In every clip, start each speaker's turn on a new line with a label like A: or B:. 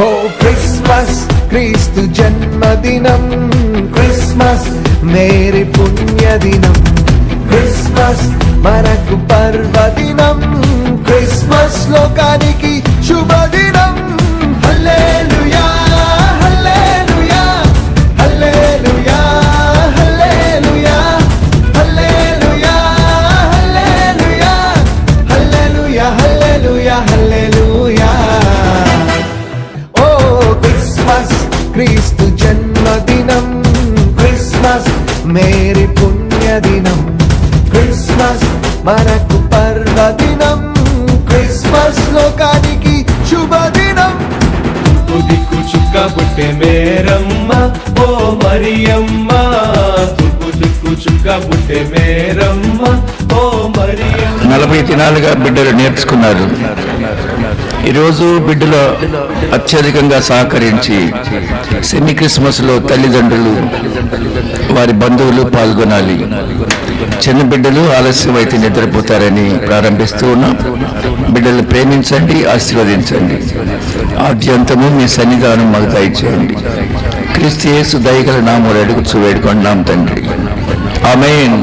A: ఓ Christmas క్రీస్తు జన్మదినం, Christmas merry పుణ్యదినం, Christmas మనకు పర్వదినం, క్రిస్మస్ లోకానికి శుభదినం. హల్లెలూయా హల్లెలూయా హల్లెలూయా హల్లెలూయా హల్లెలూయా హల్లెలూయా హల్లెలూయా హల్లెలూయా హల్లెలూయా. ఓ క్రిస్మస్ క్రీస్తు జన్మదినం, క్రిస్మస్ మేరీ పుణ్యదినం, క్రిస్మస్ మనకు పర్వదినం, క్రిస్మస్ లోకానికి శుభదినం.
B: దిక్కు చుక్క పుట్టే మేరమ్మ ఓ మరియమ్మ, తూర్పు దిక్కు చుక్క పుట్టే మేరమ్మ ఓ మరియమ్మ.
C: 40 దినాలుగా బిడ్డలు నేర్చుకున్నారు. ఈరోజు బిడ్డలు అత్యధికంగా సహకరించి సెమీ క్రిస్మస్ లో తల్లిదండ్రులు వారి బంధువులు పాల్గొనాలి. చిన్న బిడ్డలు ఆలస్యం అయితే నిద్రపోతారని ప్రారంభిస్తూ ఉన్నాం. బిడ్డలు ప్రేమించండి, ఆశీర్వదించండి. ఆద్యంతము మీ సన్నిధానం మాకు దయచేయండి. క్రీస్తు యేసు దయగల నామములో అడుగుచూ వేడుకొంటున్నాం తండ్రి, ఆమేన్.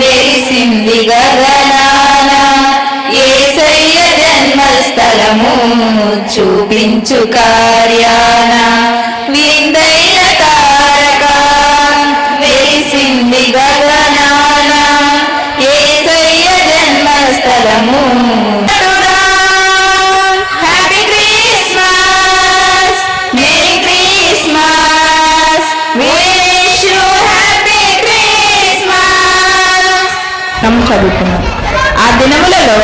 D: వెలిసింది గగనాన యేసయ్య జన్మస్థలము, చూపించు కార్యాన విందైన తారక. వెలిసింది గగనాన యేసయ్య జన్మస్థలము. Happy Christmas, merry Christmas, wish you happy Christmas. చదువుకున్నాం. ఆ దినములలో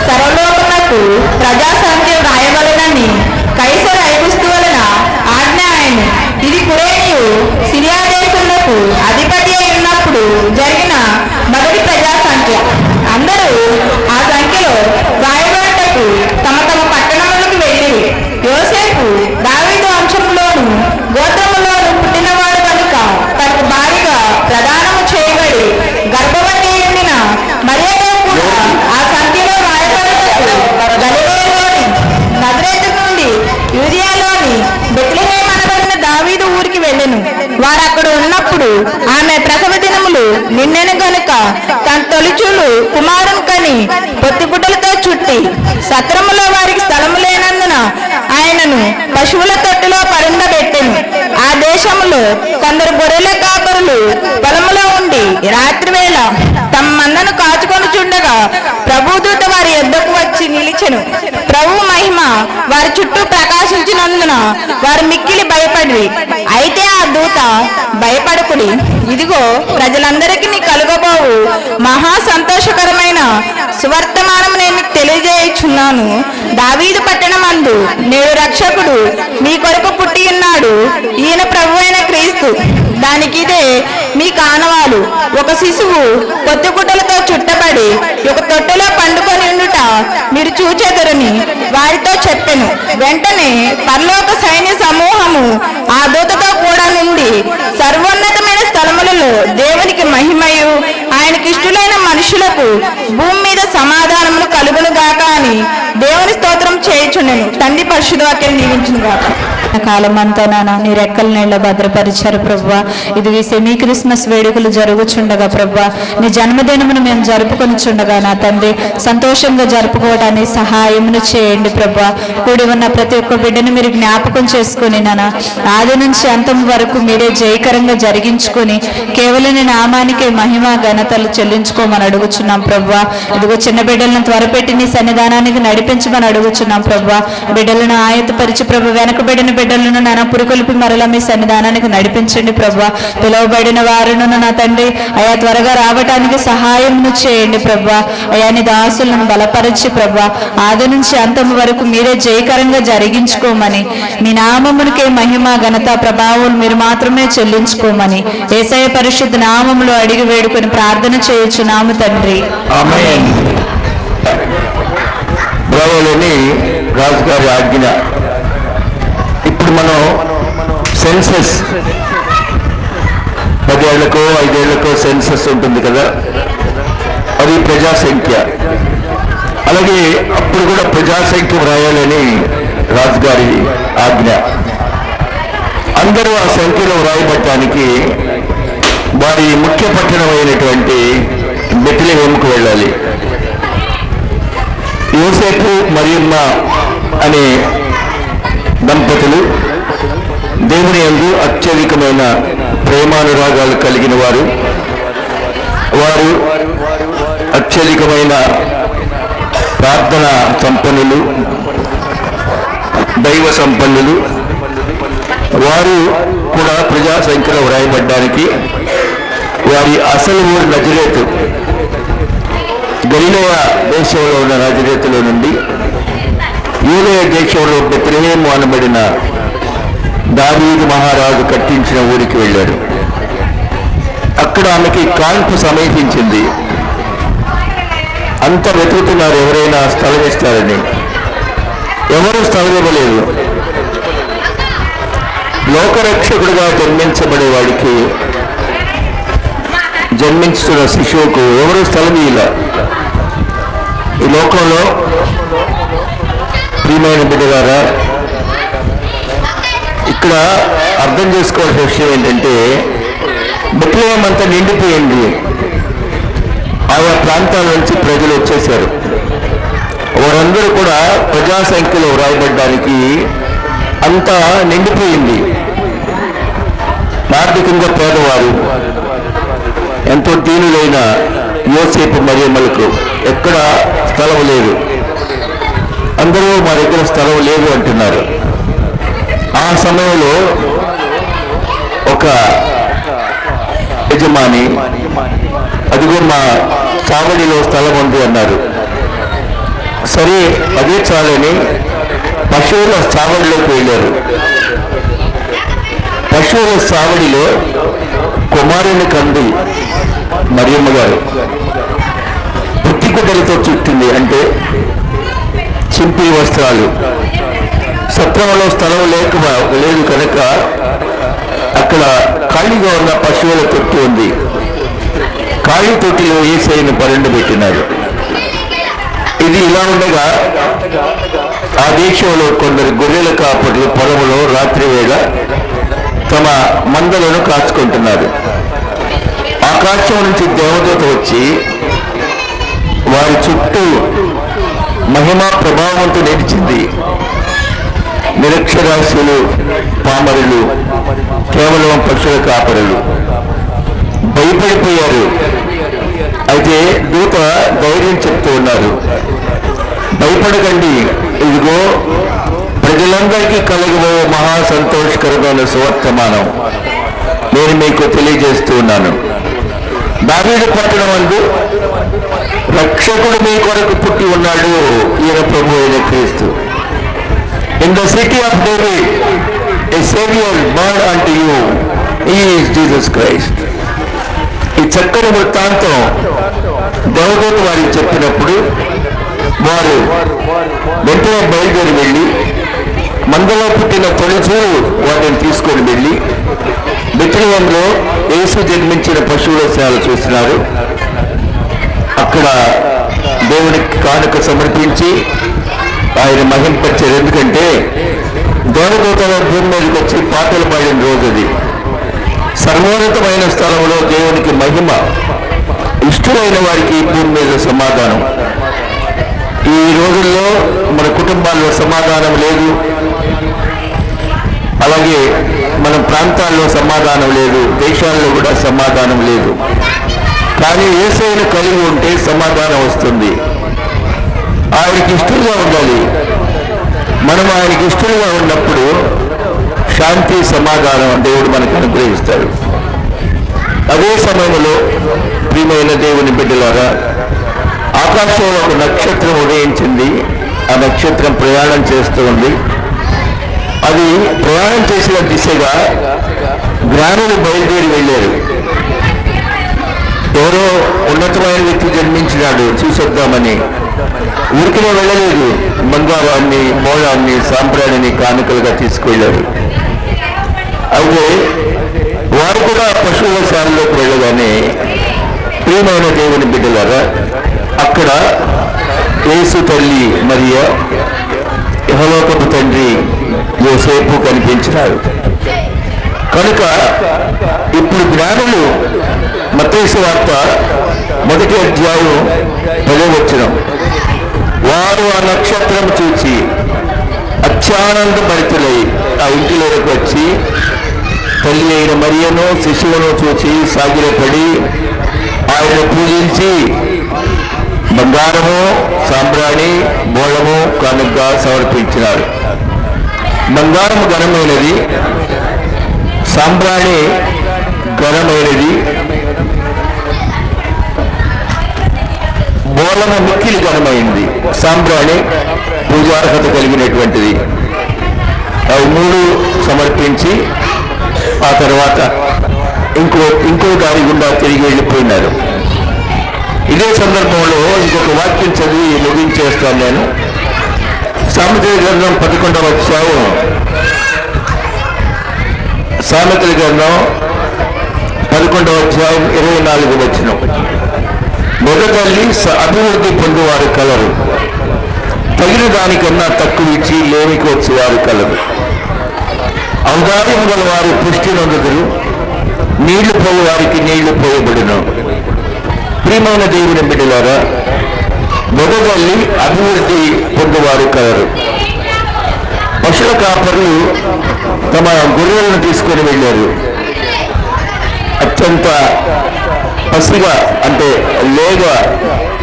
D: సర్వలోకమునకు ప్రజాశాంతి రాయవలెనని కైసరు ఐగుస్తు వలన ఆజ్ఞ ఆయను. ఇది కురేనియు సిరియా దేశములకు అధిపతి అయి ఉన్నప్పుడు జరిగిన మొదటి ప్రజాసంఖ్య. అందరూ ఆ సంఖ్యలో రాయబడటకు తమ తమ పట్టణములకు వెళ్ళిరి. యోసేపు దావీదు వంశములోను గోత్రములోను పుట్టినవాడు కనుక తనకు భారీగా ప్రదానము చేయబడి గర్భవతి ఉండిన మరియతో కూడా ఆ సంఖ్యలో రాయబడటకు గలిలయలోని నజరేతు నుండి యూదయలోని బెత్లెహేము అనబడిన దావీదు ఊరికి వెళ్ళెను. వారు అక్కడ ఉన్నప్పుడు ఆమె ప్రసవ దినములు నిన్నెను గనుక తన తొలిచూలు కుమారుని కని పొత్తిగుడ్డలతో చుట్టి సత్రములో వారికి స్థలము లేనందున ఆయనను పశువుల తొట్టిలో పరుండబెట్టెను. ఆ దేశములో కొందరు గొర్రెల కాపరులు పొలములో ఉండి రాత్రి వేళ తమ మందను కాచుకొని చుండగా ప్రభుదూత వారి యొద్దకు వచ్చి నిలిచెను. ప్రభు మహిమ వారి చుట్టూ ప్రకాశించినందున వారు మిక్కిలి భయపడి, అయితే ఆ దూత, భయపడకుడి, ఇదిగో ప్రజలందరికీ కలుగబోవు మహా సంతోషకరమైన సువర్తమానము నేను తెలియజేయుచున్నాను. దావీదు పట్టణమందు నేడు రక్షకుడు మీ కొరకు పుట్టి ఉన్నాడు. ఈయన ప్రభు అయిన క్రీస్తు. దానికిదే మీ కానవాలు. ఒక శిశువు పొత్తిగుడ్డలతో చుట్టబడి ఒక తొట్టెలో పండుకొని ఉండుట మీరు చూచెదరని వారితో చెప్పెను. వెంటనే పరలోక సైన్య సమూహము ఆ దూతతో కూడా నుండి సర్వోన్నతమైన స్థలములలో దేవునికి మహిమయు ఆయనకి ఇష్టలైన మనుషులకు భూమి మీద సమాధానమును కలుగును గాక అని దేవుని స్తోత్రం చేయుచుండెను. తండ్రి పరిశుద్ధ వాక్యం దీవించును గాక. కాలమంతా నాన్న నీ రెక్కల నీళ్ళ భద్రపరిచారు ప్రభువా. ఇది ఈ సెమీ క్రిస్మస్ వేడుకలు జరుగుచుండగా ప్రభువా, నీ జన్మదినమును మేము జరుపుకొనిచుండగా నా తండ్రి సంతోషంగా జరుపుకోవడానికి సహాయమును చేయండి ప్రభువా. కూడి ఉన్న ప్రతి ఒక్క బిడ్డను మీరు జ్ఞాపకం చేసుకుని నాన్న ఆది నుంచి అంతం వరకు మీరే జయకరంగా జరిగించుకొని కేవలం నీ నామానికే మహిమ ఘనతలు చెల్లించుకోమని అడుగుచున్నాం ప్రభువా. ఇదిగో చిన్న బిడ్డలను త్వరపెట్టి నీ సన్నిధానానికి నడిపించమని అడుగుచున్నాం ప్రభువా. బిడ్డలను ఆయత్తపరిచి ప్రభు, వెనకబడిన బిడ్డలను నాన్న పురికొల్పి మరలా మీ సన్నిధానానికి నడిపించండి ప్రభువా. పిలువబడిన వారును నా తండ్రి అయా త్వరగా రావటానికి సహాయం చేయండి ప్రభువా. అయా నీ దాసులను బలపరచి ప్రభువా, ఆది నుంచి అంతం వరకు మీరే జయకరంగా జరిగించుకోమని, మీ నామమునికే మహిమ ఘనత ప్రభావం మీరు మాత్రమే చెల్లించుకోమని యేసయ్య పరిశుద్ధ నామములో అడిగి వేడుకొని ప్రార్థన చేయుచున్నాము తండ్రి,
C: ఆమేన్. బ్రవోలోని రాజుగారి ఆజ్ఞ. ఇప్పుడు మనం సెన్సస్ 10 ఏళ్లకో 5 ఏళ్లకో సెన్సస్ ఉంటుంది కదా, అది ప్రజాసంఖ్య. అలాగే అప్పుడు కూడా ప్రజాసంఖ్య వ్రాయాలని రాజుగారి ఆజ్ఞ. అందరూ ఆ సంఖ్యలో వ్రాయబడటానికి వారి ముఖ్య పట్టణమైనటువంటి బెత్లెహేముకు వెళ్ళాలి. యోసేపు మరియమ్మ అనే దంపతులు దేవుని యందు అత్యధికమైన ప్రేమానురాగాలు కలిగిన వారు. వారు అత్యధికమైన ప్రార్థన సంపన్నులు, దైవ సంపన్నులు. వారు కూడా ప్రజా సంఖ్యలో వ్రాయబడ్డానికి వారి అసలు ఊరు నజరేతు, గలిలయ దేశంలో ఉన్న నజరేతులో నుండి యూదయ దేశంలో బెత్లెహేము అనబడిన దావీదు మహారాజు కట్టించిన ఊరికి వెళ్ళారు. అక్కడ ఆమెకి కాన్పు సమీపించింది. అంత వెతుకుతున్నారు ఎవరైనా స్థలం ఇస్తారని. ఎవరు స్థలం ఇవ్వలేదు. లోకరక్షకుడిగా జన్మించబడే వాడికి, జన్మించుతున్న శిశువుకు ఎవరు స్థలం ఇవ్వలే. ఈ లోకంలో ప్రియమైన బిడ్డగారా, ఇక్కడ అర్థం చేసుకోవాల్సిన విషయం ఏంటంటే, బెత్లెహేము అంతా నిండిపోయింది. ఆయా ప్రాంతాల నుంచి ప్రజలు వచ్చేశారు. వారందరూ కూడా ప్రజా సంఖ్యలో వ్రాయబడ్డానికి అంతా నిండిపోయింది. ఆర్థికంగా పేదవారు, ఎంతో దీనులైన యోసేపు మరియమ్మలకు ఎక్కడ స్థలం లేదు. అందరూ మా దగ్గర స్థలం లేదు అంటున్నారు. ఆ సమయంలో ఒక యజమాని, అదిగో మా చావడిలో స్థలం ఉంది అన్నారు. సరే, అదే చాలని పశువుల చావడిలోకి వెళ్ళారు. పశువుల చావడిలో కుమారుని కంది మరియమ్మ గారు పుట్టిగుడ్డలతో చుట్టింది, అంటే చింపి వస్త్రాలు. సత్రంలో స్థలం లేదు కనుక అక్కడ ఖాళీగా ఉన్న పశువుల తొట్టి ఉంది. ఖాళీ తొట్టిలో యేసయ్యను పరుండబెట్టినారు. ఇది ఇలా ఉండగా ఆ దేశంలో కొందరు గొర్రెల కాపరులు పొలంలో రాత్రి వేళ తమ మందలను కాచుకుంటున్నారు. ఆకాశం నుంచి దేవదూత వచ్చి వారి చుట్టూ మహిమా ప్రభావంతో నిలిచింది. నిరక్షరాస్యులు, పామరులు, కేవలం పశువుల కాపరులు భయపడిపోయారు. అయితే దూత ధైర్యం చెప్తూ ఉన్నారు, భయపడకండి, ఇదిగో ప్రజలందరికీ కలుగులో మహా సంతోషకరమైన సువర్తమానం నేను మీకు తెలియజేస్తూ ఉన్నాను. దావీదు పట్టణం నందు రక్షకుడు మీ కొరకు పుట్టి ఉన్నాడు, ఈయన ప్రభువు అయిన క్రీస్తు. In the city of David, a Savior born unto you, he is Jesus Christ. ఈ చక్కని వృత్తాంతం దేవదూత వారికి చెప్పినప్పుడు వారు వెంటనే బయలుదేరి వెళ్ళి మందలో పుట్టిన తొలిచూరు వాటిని తీసుకొని వెళ్ళి బెత్లెహేములో యేసు జన్మించిన పశువుల శాల చూసినారు. అక్కడ దేవునికి కానుక సమర్పించి ఆయన మహింపరిచారు. ఎందుకంటే దేవదూతల భూమి మీదకి వచ్చి పాటలు పాడిన రోజు అది. సర్వోన్నతమైన స్థలంలో దేవునికి మహిమ, ఇష్టమైన వారికి భూమి మీద సమాధానం. ఈ రోజుల్లో మన కుటుంబాల్లో సమాధానం లేదు, అలాగే మన ప్రాంతాల్లో సమాధానం లేదు, దేశాల్లో కూడా సమాధానం లేదు. కానీ యేసయ్యను కలిగి ఉంటే సమాధానం వస్తుంది. ఆయనకి ఇష్టంగా ఉండాలి. మనం ఆయనకి ఇష్టంగా ఉన్నప్పుడు శాంతి, సమాధానం దేవుడు మనకు అనుగ్రహిస్తాడు. అదే సమయంలో ప్రియమైన దేవుని బిడ్డలారా, ఆకాశంలో ఒక నక్షత్రం ఉదయించింది. ఆ నక్షత్రం ప్రయాణం చేస్తూ ఉంది. అది ప్రయాణం చేసిన దిశగా జ్ఞానులు బయలుదేరి వెళ్ళారు. ఎవరో ఉన్నతమైన వ్యక్తి జన్మించినాడు చూసొద్దామని. ఊరికినే వెళ్ళలేదు. బంగారాన్ని, మోళాన్ని, సాంబ్రాణిని కానుకలుగా తీసుకువెళ్ళారు. అయితే వారు కూడా పశువుల శాలలోకి వెళ్ళగానే ప్రియమైన దేవుని బిడ్డలారా, అక్కడ యేసు తల్లి మరియ, ఇహలోకపు తండ్రి యోసేపు కనిపించినారు. కనుక ఇప్పుడు జ్ఞానులు మత్తయి వార్త 1వ అధ్యాయం 10వ వచనం, వారు ఆ నక్షత్రం చూచి అత్యానంద భరితులై ఆ ఇంటిలోకి వచ్చి తల్లి అయిన మరియను శిశువును చూచి సాగిలపడి ఆయన పూజించి బంగారము, సాంబ్రాణి, బోళము కానుకగా సమర్పించినారు. బంగారము ఘనమైనది, సాంబ్రాణి ఘనమైనది, బోళము మిక్కిలి ఘనమైంది, సాంబ్రాణి పూజార్హత కలిగినటువంటిది. అవి 3 సమర్పించి ఆ తర్వాత ఇంకో దారి గుండా తిరిగి వెళ్ళిపోయినారు. ఇదే సందర్భంలో ఇంకొక వాక్యం చదివి ముగించేస్తాను నేను. సామెతల గ్రంథం 11వ అధ్యాయం, సామెతల గ్రంథం 11వ అధ్యాయం 24వ వచనం, మొదటల్లి అభివృద్ధి పొందువారు కలరు, తగిన దానికన్నా తక్కువ ఇచ్చి లేమికి వచ్చేవారు కలరు. ఔదార్యం గల వారు పుష్టి నొందుదురు, నీళ్లు పోయే వారికి నీళ్లు పోయబడును. ప్రియమైన దేవుని బిడ్డలారా, మొదటల్లి అభివృద్ధి పొందువారు కలరు. పశువుల కాపరులు తమ గొర్రెలను తీసుకొని వెళ్ళారు. అత్యంత పసిగా అంటే లేగ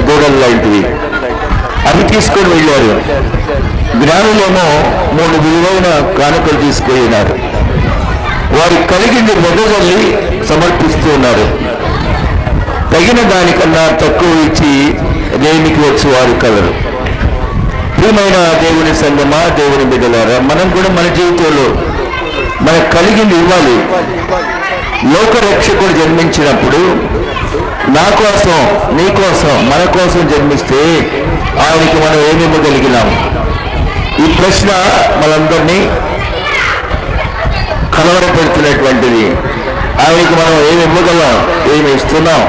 C: గోడలు లాంటివి అవి తీసుకొని వెళ్ళారు. జ్ఞానులేమో 3 విలువైన కానుకలు తీసుకెళ్ళినారు. వారు కలిగింది మొదలల్లి సమర్పిస్తూ ఉన్నారు. తగిన దానికన్నా తక్కువ ఇచ్చి దేవునికి వచ్చి వారు కలరు. ప్రియమైన దేవుని సంగమా, దేవుని బిడ్డలారా, మనం కూడా మన జీవితంలో మనకు కలిగింది ఇవ్వాలి. లోకరక్షకుడు జన్మించినప్పుడు నా కోసం, నీ కోసం, మన కోసం జన్మిస్తే ఆయనకి మనం ఏమి ఇవ్వగలిగినాం? ఈ ప్రశ్న మనందరినీ కలవరపెడుతున్నటువంటిది. ఆయనకి మనం ఏమి ఇవ్వగలం, ఏమి ఇస్తున్నాం?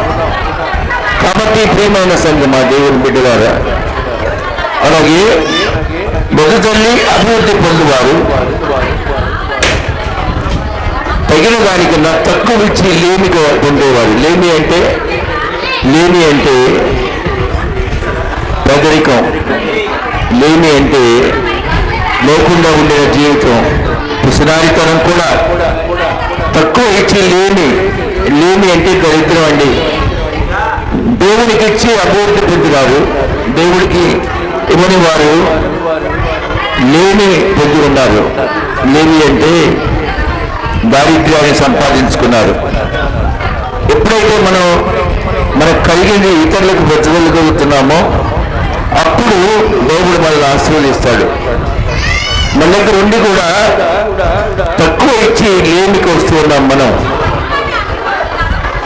C: కాబట్టి ప్రియమైన సంగమా, దేవుని బిడ్డలారా, అలాగే మొదటల్లి అభివృద్ధి పొందువారు తగిన దానికన్నా తక్కువ ఇచ్చి లేమి పొందేవారు. లేమి అంటే పేదరికం, లేమి అంటే లేకుండా ఉండే జీవితం, పిసినారితనం కూడా. తక్కువ ఇచ్చి లేమి అంటే దరిద్రం అండి. దేవునికి ఇచ్చి అభివృద్ధి పొందుతారు, దేవుడికి ఇవ్వని వారు లేమి పొంది ఉన్నారు. లేమి అంటే దారిద్ర్యాన్ని సంపాదించుకున్నారు. ఎప్పుడైతే మనకు కలిగింది ఇతరులకు బ్రతకగలుగుతున్నామో అప్పుడు దేవుడు మనల్ని ఆశీర్వదిస్తాడు. మన దగ్గర ఉండి కూడా తక్కువ ఇచ్చి లేమికి వస్తూ ఉన్నాం మనం.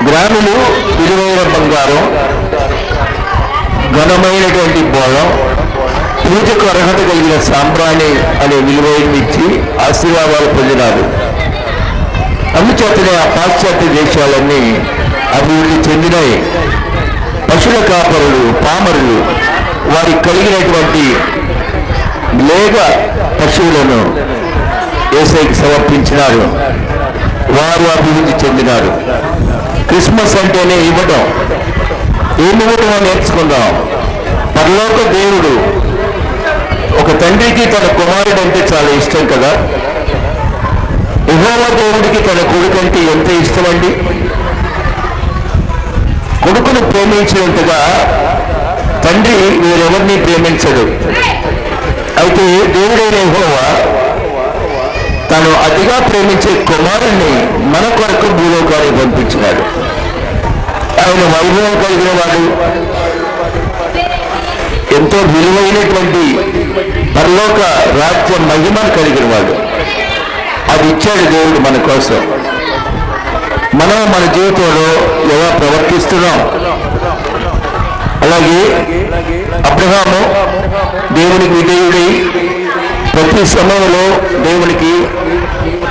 C: జ్ఞానులు విలువైన బంగారం, ఘనమైనటువంటి బోళం, పూజకు అర్హత కలిగిన సాంబ్రాణి అనే విలువైన ఇచ్చి ఆశీర్వాదాలు పొందినారు. అందుచేతనే ఆ పాశ్చాత్య దేశాలన్నీ అభివృద్ధి చెందినాయి. పశువుల కాపరులు, పామరులు వారికి కలిగినటువంటి లేగ పశువులను యేసయ్యకి సమర్పించినారు. వారు అభివృద్ధి చెందినారు. క్రిస్మస్ అంటేనే ఇవ్వడం. ఏమి ఇవ్వటం నేర్చుకుందాం. పరలోక దేవుడు, ఒక తండ్రికి తన కుమారుడు అంటే చాలా ఇష్టం కదా. యెహోవా దేవుడికి తన కొడుకంటే ఎంత ఇష్టమండి. కొడుకును ప్రేమించినంతగా తండ్రి వేరెవరిని ప్రేమించడు. అయితే దేవుడైన యెహోవా తను అతిగా ప్రేమించే కుమారుణ్ణి మన కొరకు భూలోకానికి పంపించినాడు. ఆయన వైభవం కలిగిన వాడు, ఎంతో విలువైనటువంటి పరలోక రాజ్య మహిమను కలిగిన వాడు. అది ఇచ్చాడు దేవుడు మన కోసం. మనం మన జీవితంలో ఎలా ప్రవర్తిస్తున్నాం, అలాగే అబ్రహాము దేవునికి విధేయుడై ప్రతి సమయంలో దేవునికి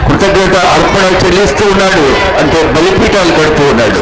C: కృతజ్ఞత అర్పణ చెల్లిస్తూ ఉన్నాడు, అంటే బలిపీఠాలు కడుతూ ఉన్నాడు.